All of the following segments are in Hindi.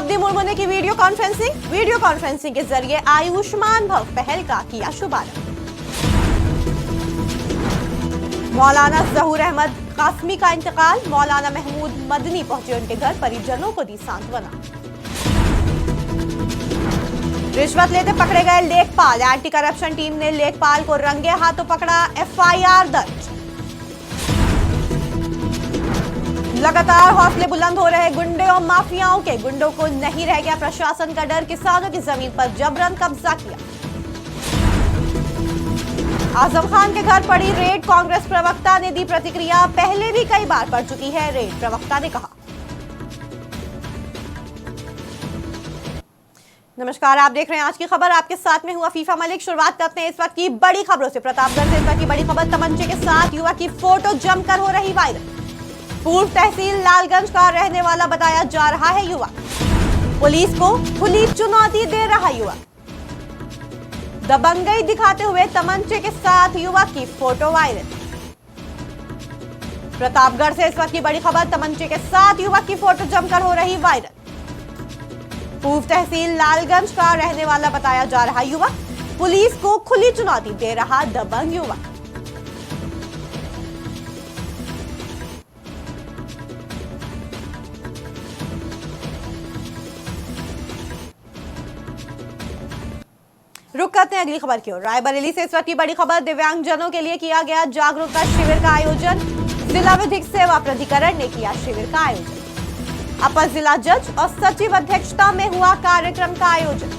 द्रौपदी मुर्मू ने की वीडियो कॉन्फ्रेंसिंग के जरिए आयुष्मान भव पहल का किया शुभारंभ। मौलाना जहूर अहमद कासमी का इंतकाल, मौलाना महमूद मदनी पहुंचे उनके घर, परिजनों को दी सांत्वना। रिश्वत लेते पकड़े गए लेखपाल, एंटी करप्शन टीम ने लेखपाल को रंगे हाथों पकड़ा, एफआईआर दर्ज। लगातार हौसले बुलंद हो रहे गुंडे और माफियाओं के, गुंडों को नहीं रह गया प्रशासन का डर, किसानों की जमीन पर जबरन कब्जा किया। आजम खान के घर पड़ी रेड, कांग्रेस प्रवक्ता ने दी प्रतिक्रिया, पहले भी कई बार पड़ चुकी है रेड, प्रवक्ता ने कहा। नमस्कार, आप देख रहे हैं आज की खबर, आपके साथ में हुआ फीफा मलिक। शुरुआत करते हैं इस वक्त की बड़ी खबरों से। प्रतापगढ़ से इस वक्त की बड़ी खबर, तमंचे के साथ युवक की फोटो जमकर हो रही वायरल। पूर्व तहसील लालगंज का रहने वाला बताया जा रहा है युवक, पुलिस को खुली चुनौती दे रहा युवक। दबंगई दिखाते हुए तमंचे के साथ युवक की फोटो वायरल। प्रतापगढ़ से इस वक्त की बड़ी खबर, तमंचे के साथ युवक की फोटो जमकर हो रही वायरल। पूर्व तहसील लालगंज का रहने वाला बताया जा रहा युवक, पुलिस को खुली चुनौती दे रहा दबंग युवक। रुक करते हैं अगली खबर की ओर। रायबरेली से इस वक्त की बड़ी खबर, दिव्यांगजनों के लिए किया गया जागरूकता शिविर का आयोजन, जिला विधिक सेवा प्राधिकरण ने किया शिविर का आयोजन। अपर जिला जज और सचिव अध्यक्षता में हुआ कार्यक्रम का आयोजन।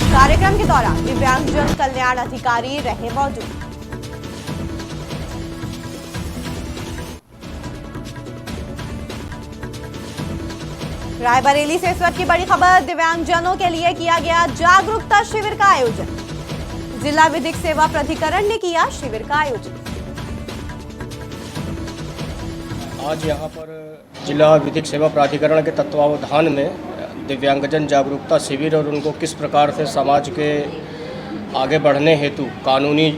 कार्यक्रम के दौरान दिव्यांगजन कल्याण अधिकारी रहे मौजूद। रायबरेली से इस वक्त की बड़ी खबर, दिव्यांगजनों के लिए किया गया जागरूकता शिविर का आयोजन, जिला विधिक सेवा प्राधिकरण ने किया शिविर का आयोजन। आज यहाँ पर जिला विधिक सेवा प्राधिकरण के तत्वावधान में दिव्यांगजन जागरूकता शिविर और उनको किस प्रकार से समाज के आगे बढ़ने हेतु कानूनी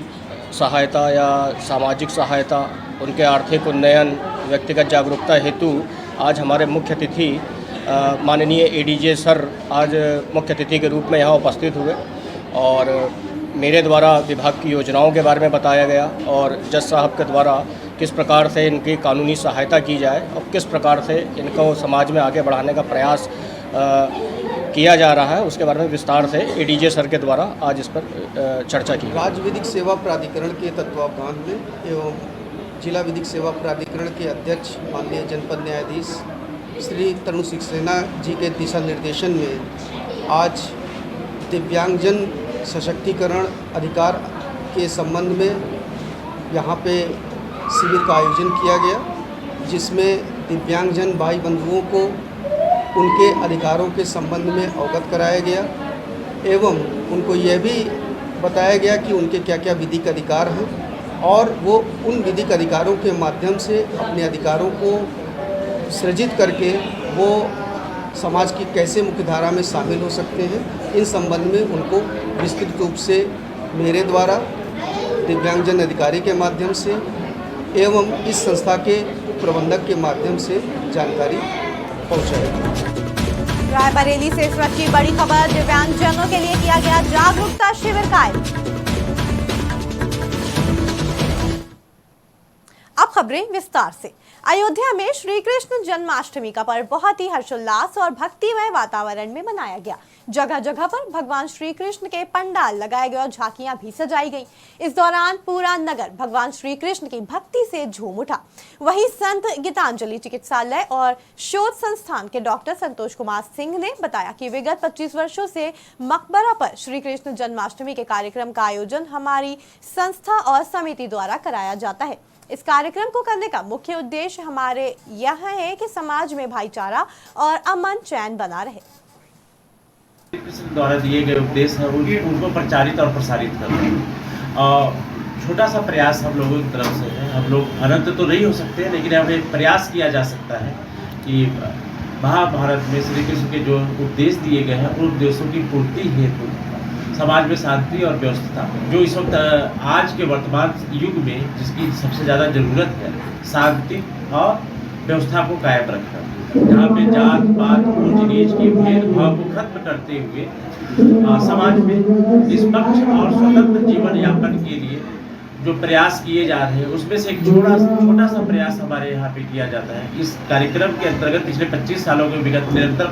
सहायता या सामाजिक सहायता, उनके आर्थिक उन्नयन, व्यक्तिगत जागरूकता हेतु आज हमारे मुख्य अतिथि माननीय एडीजे सर आज मुख्य अतिथि के रूप में यहाँ उपस्थित हुए और मेरे द्वारा विभाग की योजनाओं के बारे में बताया गया और जज साहब के द्वारा किस प्रकार से इनकी कानूनी सहायता की जाए और किस प्रकार से इनको समाज में आगे बढ़ाने का प्रयास किया जा रहा है, उसके बारे में विस्तार से एडीजे सर के द्वारा आज इस पर चर्चा की। राज्य विधिक सेवा प्राधिकरण के तत्वावधान में एवं जिला विधिक सेवा प्राधिकरण के अध्यक्ष माननीय जनपद न्यायाधीश श्री तरुण सक्सेना जी के दिशा निर्देशन में आज दिव्यांगजन सशक्तिकरण अधिकार के संबंध में यहाँ पे शिविर का आयोजन किया गया, जिसमें दिव्यांगजन भाई बंधुओं को उनके अधिकारों के संबंध में अवगत कराया गया एवं उनको यह भी बताया गया कि उनके क्या क्या विधिक अधिकार हैं और वो उन विधिक अधिकारों के माध्यम से अपने अधिकारों को सृजित करके वो समाज की कैसे मुख्यधारा में शामिल हो सकते हैं। इन संबंध में उनको विस्तृत रूप से मेरे द्वारा दिव्यांगजन अधिकारी के माध्यम से एवं इस संस्था के प्रबंधक के माध्यम से जानकारी पहुंचाई। रायबरेली से इस वक्त की बड़ी खबर, दिव्यांगजनों के लिए किया गया जागरूकता शिविर का आयोजन। अब खबरें विस्तार से। अयोध्या में श्री कृष्ण जन्माष्टमी का पर्व बहुत ही हर्षोल्लास और भक्तिमय वातावरण में मनाया गया। जगह जगह पर भगवान श्री कृष्ण के पंडाल लगाए गए और झांकियां भी सजाई गई। इस दौरान पूरा नगर भगवान श्री कृष्ण की भक्ति से झूम उठा। वहीं संत गीतांजलि चिकित्सालय और शोध संस्थान के डॉक्टर संतोष कुमार सिंह ने बताया कि विगत 25 वर्षों से मकबरा पर श्री कृष्ण जन्माष्टमी के कार्यक्रम का आयोजन हमारी संस्था और समिति द्वारा कराया जाता है। इस कार्यक्रम को करने का मुख्य उद्देश्य हमारे यह है कि समाज में भाईचारा और अमन चैन बना रहे। द्वारा दिए गए उपदेश है उनको प्रचारित और प्रसारित करना है और छोटा सा प्रयास हम लोगों की तरफ से है। हम लोग अनंत तो नहीं हो सकते, लेकिन हमें प्रयास किया जा सकता है कि महाभारत में श्री कृष्ण के जो उपदेश दिए गए हैं उन उपदेशों की पूर्ति हेतु समाज में शांति और व्यवस्था, जो इस वक्त आज के वर्तमान युग में जिसकी सबसे ज़्यादा ज़रूरत है, शांति और व्यवस्था को कायम रखना। जहाँ पे जात पात ऊंच नीच के भेदभाव को खत्म करते हुए समाज में निष्पक्ष और स्वतंत्र जीवन यापन के लिए जो प्रयास किए जा रहे हैं उसमें से एक छोटा सा प्रयास हमारे यहाँ पे किया जाता है। इस कार्यक्रम के अंतर्गत पिछले 25 सालों के विगत निरंतर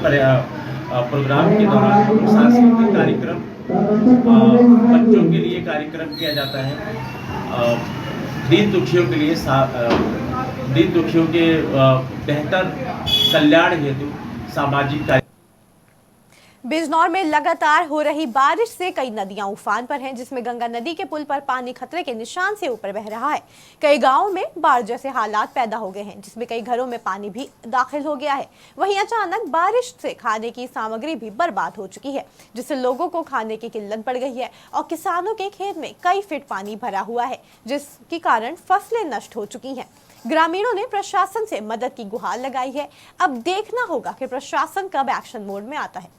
प्रोग्राम के दौरान सांस्कृतिक कार्यक्रम, बच्चों के लिए कार्यक्रम किया जाता है, दीन दुखियों के लिए दीन दुखियों के बेहतर कल्याण हेतु सामाजिक कार्य। बिजनौर में लगातार हो रही बारिश से कई नदियां उफान पर हैं, जिसमें गंगा नदी के पुल पर पानी खतरे के निशान से ऊपर बह रहा है। कई गांवों में बाढ़ जैसे हालात पैदा हो गए हैं, जिसमें कई घरों में पानी भी दाखिल हो गया है। वहीं अचानक बारिश से खाने की सामग्री भी बर्बाद हो चुकी है, जिससे लोगों को खाने की किल्लत बढ़ गई है और किसानों के खेत में कई फीट पानी भरा हुआ है, जिसके कारण फसलें नष्ट हो चुकी हैं। ग्रामीणों ने प्रशासन से मदद की गुहार लगाई है। अब देखना होगा कि प्रशासन कब एक्शन मोड में आता है।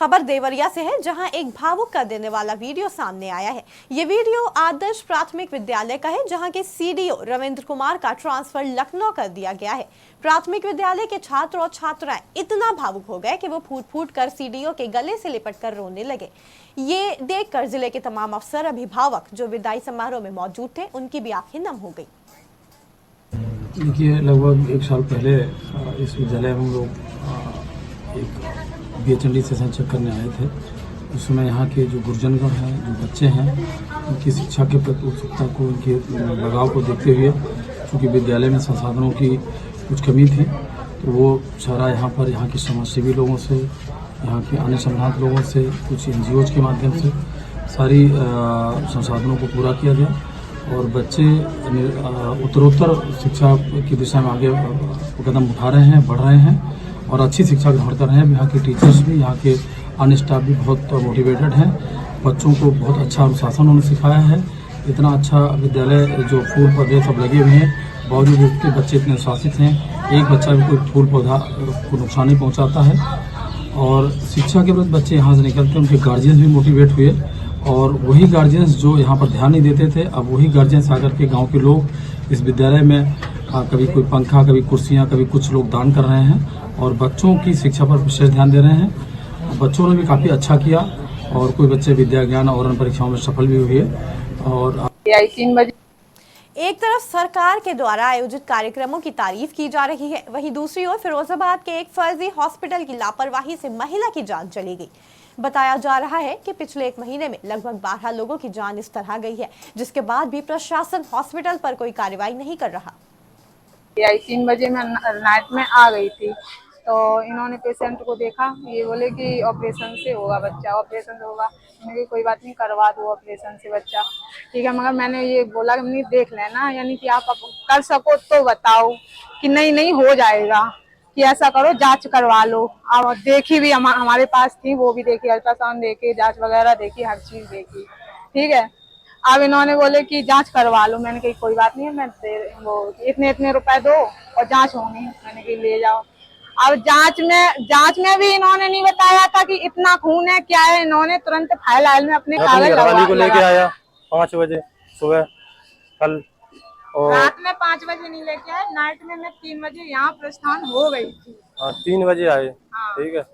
खबर देवरिया से है, जहां एक भावुक कर देने वाला वीडियो सामने आया है। ये वीडियो आदर्श प्राथमिक विद्यालय का है, जहां के सीडीओ रविंद्र कुमार का ट्रांसफर लखनऊ कर दिया गया है। प्राथमिक विद्यालय के छात्र और छात्राएं इतना भावुक हो गए कि वो फूट फूट कर सीडीओ के गले से लिपट कर रोने लगे। ये देखकर जिले के तमाम अफसर, अभिभावक जो विदाई समारोह में मौजूद थे, उनकी भी आंखें नम हो गई। देखिए, लगभग 1 साल पहले इस विद्यालय में हम लोग एक BHND सेशन चेक करने आए थे। उस समय यहाँ के जो गुरजनगण हैं, जो बच्चे हैं, उनकी शिक्षा के प्रति उत्सुकता को, उनके लगाव को देखते हुए, चूँकि विद्यालय में संसाधनों की कुछ कमी थी, तो वो सारा यहाँ के समाजसेवी लोगों से, यहाँ के अन्य संबंधित लोगों से, कुछ NGOs के माध्यम से सारी संसाधनों को पूरा किया गया और बच्चे उत्तरोत्तर शिक्षा की दिशा में आगे कदम उठा रहे हैं, बढ़ रहे हैं और अच्छी शिक्षा ग्रहण कर रहे हैं। यहाँ के टीचर्स भी, यहाँ के अन्य स्टाफ भी बहुत मोटिवेटेड हैं। बच्चों को बहुत अच्छा अनुशासन उन्होंने सिखाया है। इतना अच्छा विद्यालय, जो फूल पौधे सब लगे हुए हैं, बावजूद उसके बच्चे इतने अनुशासित हैं। एक बच्चा भी कोई फूल पौधा को नुकसान नहीं पहुँचाता है और शिक्षा के प्रति बच्चे यहाँ से निकलते हैं। उनके गार्जियंस भी मोटिवेट हुए और वही गार्जियंस जो यहाँ पर ध्यान नहीं देते थे, अब वही गार्जियंस आकर के गाँव के लोग इस विद्यालय में कभी कोई पंखा, कभी कुर्सियाँ, कभी कुछ लोग दान कर रहे हैं और बच्चों की शिक्षा पर विशेष ध्यान दे रहे हैं। बच्चों ने भी काफ़ी अच्छा किया और कोई बच्चे विद्या ज्ञान और अन्य परीक्षाओं में सफल भी हुए। और 3 बजे एक तरफ सरकार के द्वारा आयोजित कार्यक्रमों की तारीफ की जा रही है, वहीं दूसरी ओर फिरोजाबाद के एक फर्जी हॉस्पिटल की लापरवाही से महिला की जान चली गई। बताया जा रहा है कि पिछले 1 महीने में लगभग 12 लोगों की जान इस तरह गई है, जिसके बाद भी प्रशासन हॉस्पिटल पर कोई कार्रवाई नहीं कर रहा। 3 बजे मैं नाइट में आ गई थी, तो इन्होंने पेशेंट को देखा, ये बोले कि ऑपरेशन से होगा बच्चा, ऑपरेशन से होगा। मैंने कहा कोई बात नहीं, करवा दो ऑपरेशन से बच्चा, ठीक है। मगर मैंने ये बोला कि नहीं, देख लेना, यानी कि आप कर सको तो बताओ कि नहीं हो जाएगा, कि ऐसा करो जांच करवा लो। अब देखी भी हमारे पास थी, वो भी देखी, अल्ट्रासाउंड देखी, जांच वगैरह देखी, हर चीज देखी, ठीक है। अब इन्होंने बोले कि जांच करवा लो। मैंने कही कोई बात नहीं है, मैं वो इतने रुपए दो और जांच होंगी। मैंने कही ले जाओ। अब जांच में भी इन्होंने नहीं बताया था कि इतना खून है, क्या है। इन्होंने तुरंत फाइल में अपने कागज को लेके आया 5 बजे सुबह कल, और रात में 5 बजे नहीं लेके आए, नाइट में मैं 3 बजे यहाँ प्रस्थान हो गई थी। 3 बजे आए, ठीक है।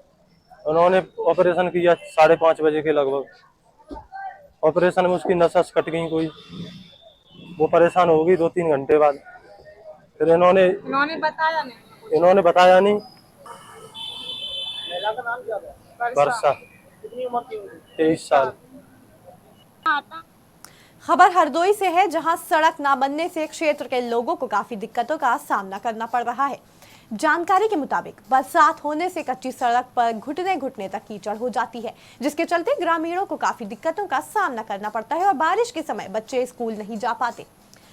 उन्होंने ऑपरेशन किया 5:30 बजे के लगभग। ऑपरेशन में उसकी नस कट गई कोई, वो परेशान हो गई 2-3 घंटे बाद। फिर इन्होंने बताया नहीं। वर्षा, कितनी उम्र थी? 23 साल। खबर हरदोई से है, जहां सड़क ना बनने से क्षेत्र के लोगों को काफी दिक्कतों का सामना करना पड़ रहा है। जानकारी के मुताबिक बरसात होने से कच्ची सड़क पर घुटने तक कीचड़ हो जाती है, जिसके चलते ग्रामीणों को काफी दिक्कतों का सामना करना पड़ता है और बारिश के समय बच्चे स्कूल नहीं जा पाते।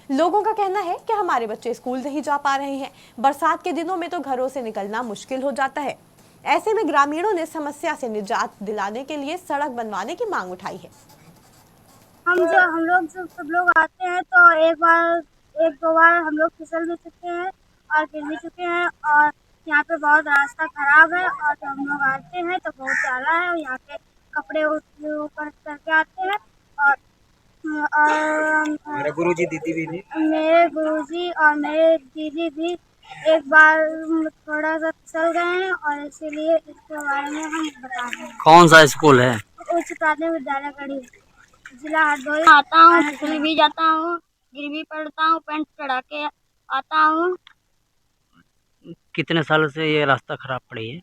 लोगों का कहना है कि हमारे बच्चे स्कूल नहीं जा पा रहे हैं, बरसात के दिनों में तो घरों से निकलना मुश्किल हो जाता है। ऐसे में ग्रामीणों ने समस्या से निजात दिलाने के लिए सड़क बनवाने की मांग उठाई है। हम लोग सब लोग आते हैं तो एक दो बार हम लोग फिसल भी चुके हैं और गिर भी चुके हैं, और यहाँ पे बहुत रास्ता खराब है। और जब हम लोग आते हैं तो बहुत जाला है, और यहाँ पे कपड़े ऊपर करके आते हैं और और मेरे गुरुजी दीदी भी थी। मेरे गुरुजी और मेरे दीदी भी एक बार थोड़ा सा फिसल गए हैं और इसीलिए इसके बारे में हम बता रहे हैं। कौन सा स्कूल है? उच्च प्राथमिक विद्यालय कड़ी, जिला हरदोई। आता हूँ, फिसल भी जाता हूँ, गिर भी पड़ता हूँ, पैंट चढ़ा के आता हूँ। कितने साल से ये रास्ता खराब पड़ी है?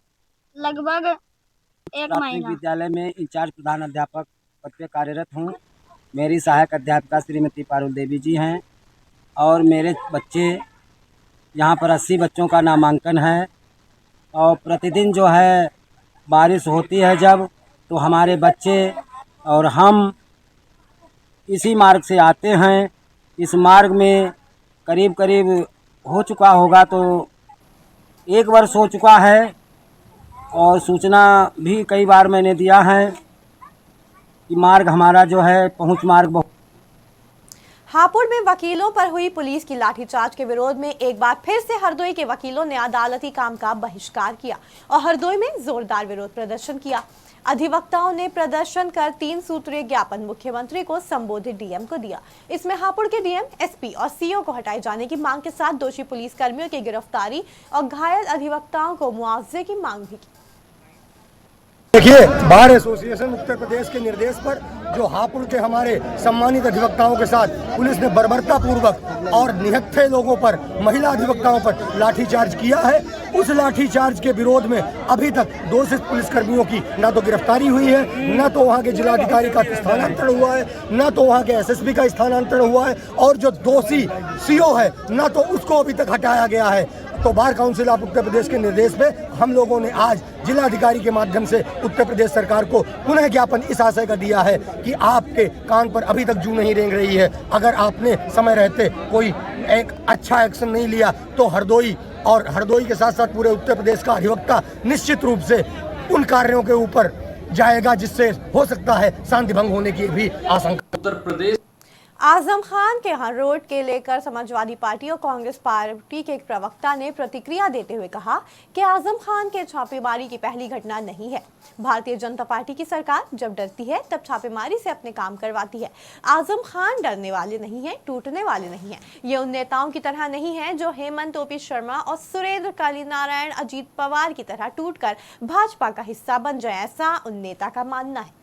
लगभग एक प्राथमिक महीना। विद्यालय में इंचार्ज प्रधान अध्यापक पद पे कार्यरत हूँ। मेरी सहायक अध्यापिका श्रीमती पारुल देवी जी हैं और मेरे बच्चे यहाँ पर 80 बच्चों का नामांकन है। और प्रतिदिन जो है बारिश होती है जब, तो हमारे बच्चे और हम इसी मार्ग से आते हैं। इस मार्ग में करीब करीब हो चुका होगा तो 1 वर्ष हो चुका है और सूचना भी कई बार मैंने दिया है कि मार्ग हमारा जो है पहुंच मार्ग बहुत। हापुड़ में वकीलों पर हुई पुलिस की लाठीचार्ज के विरोध में एक बार फिर से हरदोई के वकीलों ने अदालती काम का बहिष्कार किया और हरदोई में जोरदार विरोध प्रदर्शन किया। अधिवक्ताओं ने प्रदर्शन कर 3 सूत्रीय ज्ञापन मुख्यमंत्री को संबोधित डीएम को दिया। इसमें हापुड़ के डीएम, एसपी और सीओ को हटाए जाने की मांग के साथ दोषी पुलिस कर्मियों की गिरफ्तारी और घायल अधिवक्ताओं को मुआवजे की मांग भी की। देखिए, बार एसोसिएशन उत्तर प्रदेश के निर्देश पर जो हापुड़ के हमारे सम्मानित अधिवक्ताओं के साथ पुलिस ने बर्बरता पूर्वक और निहत्थे लोगों पर, महिला अधिवक्ताओं पर लाठीचार्ज किया है, उस लाठीचार्ज के विरोध में अभी तक दोषी पुलिसकर्मियों की न तो गिरफ्तारी हुई है, न तो वहां के जिलाधिकारी का स्थानांतरण हुआ है, न तो वहां के एसएसपी का स्थानांतरण हुआ है और जो दोषी सीओ है न तो उसको अभी तक हटाया गया है। तो bar council of Uttar Pradesh के निर्देश पे हम लोगों ने आज जिलाधिकारी के माध्यम से उत्तर प्रदेश सरकार को पुनः ज्ञापन इस आशय का दिया है कि आपके कान पर अभी तक जू नहीं रेंग रही है। अगर आपने समय रहते कोई एक अच्छा एक्शन नहीं लिया तो हरदोई और हरदोई के साथ साथ पूरे उत्तर प्रदेश का अधिवक्ता निश्चित रूप से उन कार्यों के ऊपर जाएगा जिससे हो सकता है शांति भंग होने की भी आशंका। उत्तर प्रदेश आजम खान के यहाँ रोड के लेकर समाजवादी पार्टी और कांग्रेस पार्टी के एक प्रवक्ता ने प्रतिक्रिया देते हुए कहा कि आजम खान के छापेमारी की पहली घटना नहीं है। भारतीय जनता पार्टी की सरकार जब डरती है तब छापेमारी से अपने काम करवाती है। आजम खान डरने वाले नहीं है, टूटने वाले नहीं है। ये उन नेताओं की तरह नहीं है जो हेमंत ओपी शर्मा और सुरेंद्र कालीनारायण, अजीत पवार की तरह टूटकर भाजपा का हिस्सा बन जाए, ऐसा उन नेता का मानना है।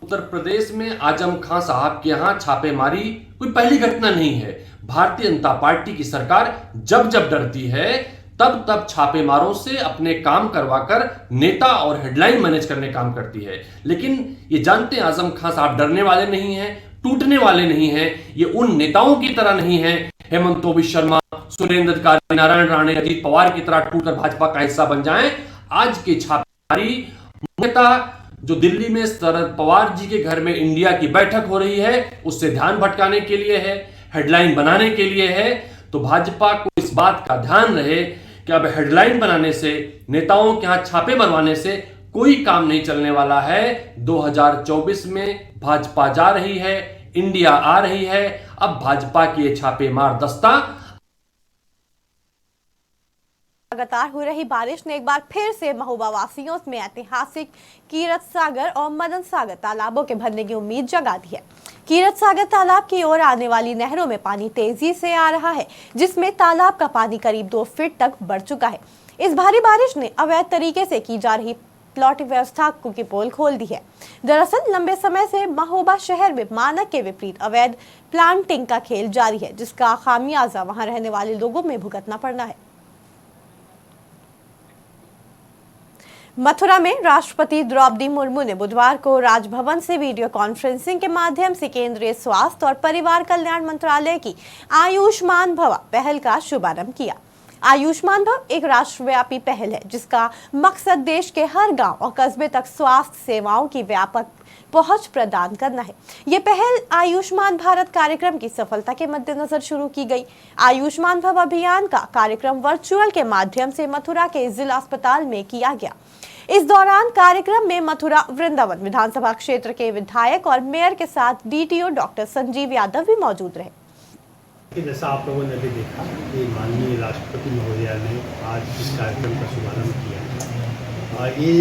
उत्तर प्रदेश में आजम खान साहब के यहाँ छापेमारी कोई पहली घटना नहीं है। भारतीय जनता पार्टी की सरकार जब जब डरती है तब तब छापेमारों से अपने काम करवाकर नेता और हेडलाइन मैनेज करने काम करती है। लेकिन ये जानते हैं आजम खान साहब डरने वाले नहीं हैं, टूटने वाले नहीं हैं। ये उन नेताओं की तरह नहीं है हेमंत ओपी शर्मा, सुरेंद्र कालीनारायण राणे, अजीत पवार की तरह टूटकर भाजपा का हिस्सा बन जाएं। आज की छापेमारी नेता जो दिल्ली में शरद पवार जी के घर में इंडिया की बैठक हो रही है उससे ध्यान भटकाने के लिए है, हेडलाइन बनाने के लिए है। तो भाजपा को इस बात का ध्यान रहे कि अब हेडलाइन बनाने से, नेताओं के यहाँ छापे बनवाने से कोई काम नहीं चलने वाला है। 2024 में भाजपा जा रही है, इंडिया आ रही है। अब भाजपा की ये छापेमार दस्ता। लगातार हो रही बारिश ने एक बार फिर से महोबा वासियों में ऐतिहासिक कीरत सागर और मदन सागर तालाबों के भरने की उम्मीद जगा दी है। कीरत सागर तालाब की ओर आने वाली नहरों में पानी तेजी से आ रहा है, जिसमें तालाब का पानी करीब 2 फीट तक बढ़ चुका है। इस भारी बारिश ने अवैध तरीके से की जा रही प्लॉटिंग व्यवस्था की पोल खोल दी है। दरअसल लंबे समय से महोबा शहर में मानक के विपरीत अवैध प्लांटिंग का खेल जारी है, जिसका खामियाजा वहां रहने वाले लोगों में भुगतना पड़ना है। मथुरा में राष्ट्रपति द्रौपदी मुर्मू ने बुधवार को राजभवन से वीडियो कॉन्फ्रेंसिंग के माध्यम से केंद्रीय स्वास्थ्य और परिवार कल्याण मंत्रालय की आयुष्मान भव पहल का शुभारंभ किया। आयुष्मान भव एक राष्ट्रव्यापी पहल है जिसका मकसद देश के हर गांव और कस्बे तक स्वास्थ्य सेवाओं की व्यापक पहुंच प्रदान करना है। ये पहल आयुष्मान भारत कार्यक्रम की सफलता के मद्देनजर शुरू की गई। आयुष्मान भव अभियान का कार्यक्रम वर्चुअल के माध्यम से मथुरा के जिला अस्पताल में किया गया। इस दौरान कार्यक्रम में मथुरा वृंदावन विधानसभा क्षेत्र के विधायक और मेयर के साथ डीटीओ डॉक्टर संजीव यादव भी मौजूद रहे। जैसा आप लोगों ने भी देखा कि माननीय राष्ट्रपति महोदया ने आज इस कार्यक्रम का शुभारंभ किया। ये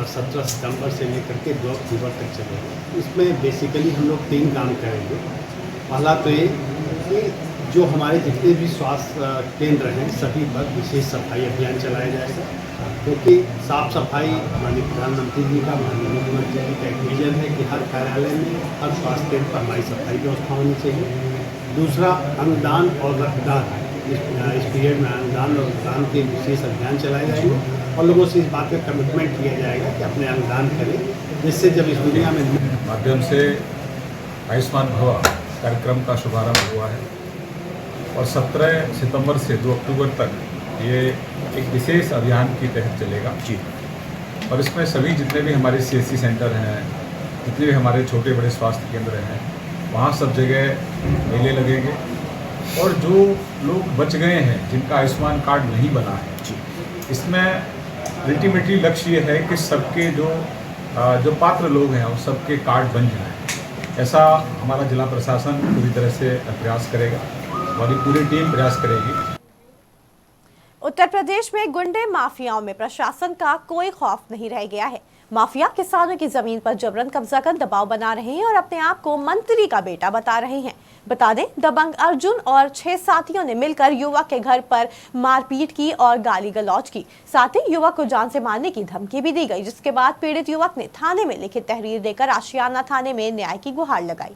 17 सितंबर से लेकर के 2 अक्टूबर तक चलेगा। इसमें बेसिकली हम लोग 3 काम करेंगे। पहला तो ये कि जो हमारे जितने भी स्वास्थ्य केंद्र हैं सभी पर विशेष सफाई अभियान चलाया जाएगा, क्योंकि साफ सफाई माननीय प्रधानमंत्री जी का, माननीय मुख्यमंत्री जी का एक विजन है कि हर कार्यालय में, हर स्वास्थ्य केंद्र पर हमारी सफाई व्यवस्था होनी चाहिए। दूसरा, अंगदान और रक्तदान, इस पीरियड में अंगदान और रक्तदान के विशेष अभियान चलाए जाएंगे और लोगों से इस बात का कमिटमेंट किया जाएगा कि अपने अंगदान करें, जिससे जब इस दुनिया में माध्यम से आयुष्मान भव कार्यक्रम का शुभारंभ हुआ है और 17 सितंबर से 2 अक्टूबर तक ये एक विशेष अभियान के तहत चलेगा जी। और इसमें सभी जितने भी हमारे CSC सेंटर हैं, जितने भी हमारे छोटे बड़े स्वास्थ्य केंद्र हैं, वहाँ सब जगह मेले लगेंगे और जो लोग बच गए हैं, जिनका आयुष्मान कार्ड नहीं बना है, इसमें अल्टीमेटली लक्ष्य ये है कि सबके जो पात्र लोग हैं वो सबके कार्ड बन जाएं। ऐसा हमारा जिला प्रशासन पूरी तरह से प्रयास करेगा, हमारी पूरी टीम प्रयास करेगी। उत्तर प्रदेश में गुंडे माफियाओं में प्रशासन का कोई खौफ नहीं रह गया है। माफिया किसानों की जमीन पर जबरन कब्जा कर दबाव बना रहे हैं और अपने आप को मंत्री का बेटा बता रहे हैं। बता दें, दबंग अर्जुन और 6 साथियों ने मिलकर युवक के घर पर मारपीट की और गाली गलौज की। साथ ही युवक को जान से मारने की धमकी भी दी गई, जिसके बाद पीड़ित युवक ने थाने में लिखित तहरीर देकर आशियाना थाने में न्याय की गुहार लगाई।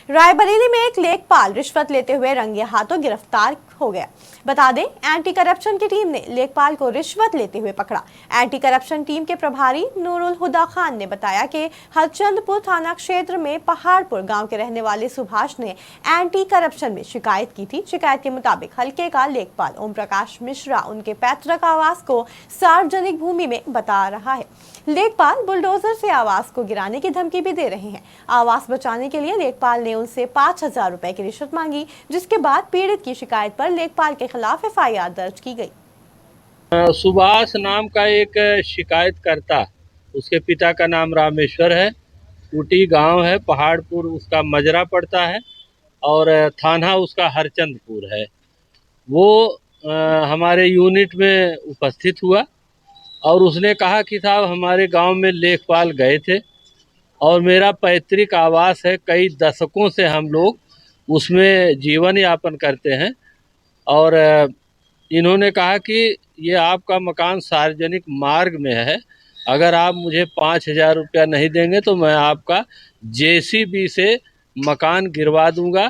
रायबरेली में एक लेखपाल रिश्वत लेते हुए रंगे हाथों गिरफ्तार हो गया। बता दें, एंटी करप्शन की टीम ने लेखपाल को रिश्वत लेते हुए पकड़ा। एंटी करप्शन टीम के प्रभारी नूरुल हुदा खान ने बताया कि हरचंदपुर थाना क्षेत्र में पहाड़पुर गांव के रहने वाले सुभाष ने एंटी करप्शन में शिकायत की थी। शिकायत के मुताबिक हल्के का लेखपाल ओम प्रकाश मिश्रा उनके पैतृक आवास को सार्वजनिक भूमि में बता रहा है। लेखपाल बुलडोजर से आवास को गिराने की धमकी भी दे रहे हैं। आवास बचाने के लिए लेखपाल ने उनसे 5000 रुपए की रिश्वत मांगी, जिसके बाद पीड़ित की शिकायत पर लेखपाल के खिलाफ FIR दर्ज की गई। सुभाष नाम का एक शिकायतकर्ता, उसके पिता का नाम रामेश्वर है, टूटी गांव है, पहाड़पुर उसका मजरा पड़ता है और थाना उसका हरचंदपुर है। वो हमारे यूनिट में उपस्थित हुआ और उसने कहा कि साहब हमारे गांव में लेखपाल गए थे और मेरा पैतृक आवास है, कई दशकों से हम लोग उसमें जीवन यापन करते हैं और इन्होंने कहा कि ये आपका मकान सार्वजनिक मार्ग में है, अगर आप मुझे 5000 रुपया नहीं देंगे तो मैं आपका JCB से मकान गिरवा दूंगा।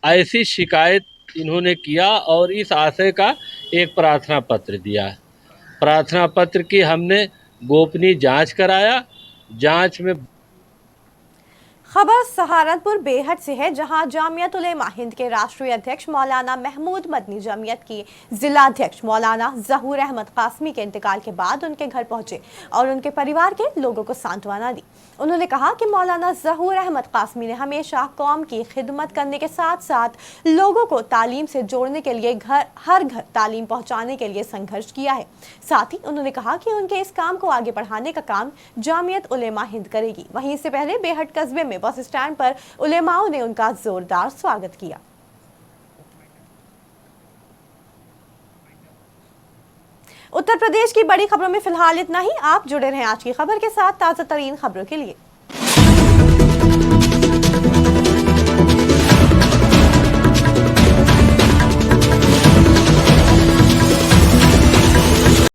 ऐसी शिकायत इन्होंने किया और इस आशय का एक प्रार्थना पत्र दिया। प्रार्थना पत्र की हमने गोपनीय जांच कराया। जांच में खबर सहारनपुर बेहट से है, जहां जामियत उलेमा हिंद के राष्ट्रीय अध्यक्ष मौलाना महमूद मदनी जमियत की जिला अध्यक्ष मौलाना जहूर अहमद कासमी के इंतकाल के बाद उनके घर पहुंचे और उनके परिवार के लोगों को सांत्वना दी। उन्होंने कहा कि मौलाना जहूर अहमद कासमी ने हमेशा कौम की खिदमत करने के साथ साथ लोगों को तालीम से जोड़ने के लिए हर घर तालीम पहुँचाने के लिए संघर्ष किया है। साथ ही उन्होंने कहा कि उनके इस काम को आगे बढ़ाने का काम जामियत उलेमा हिंद करेगी। वहीं इससे पहले बेहट कस्बे में बस स्टैंड पर उलेमाओं ने उनका जोरदार स्वागत किया। उत्तर प्रदेश की बड़ी खबरों में फिलहाल इतना ही। आप जुड़े रहें आज की खबर के साथ ताजा तरीन खबरों के लिए।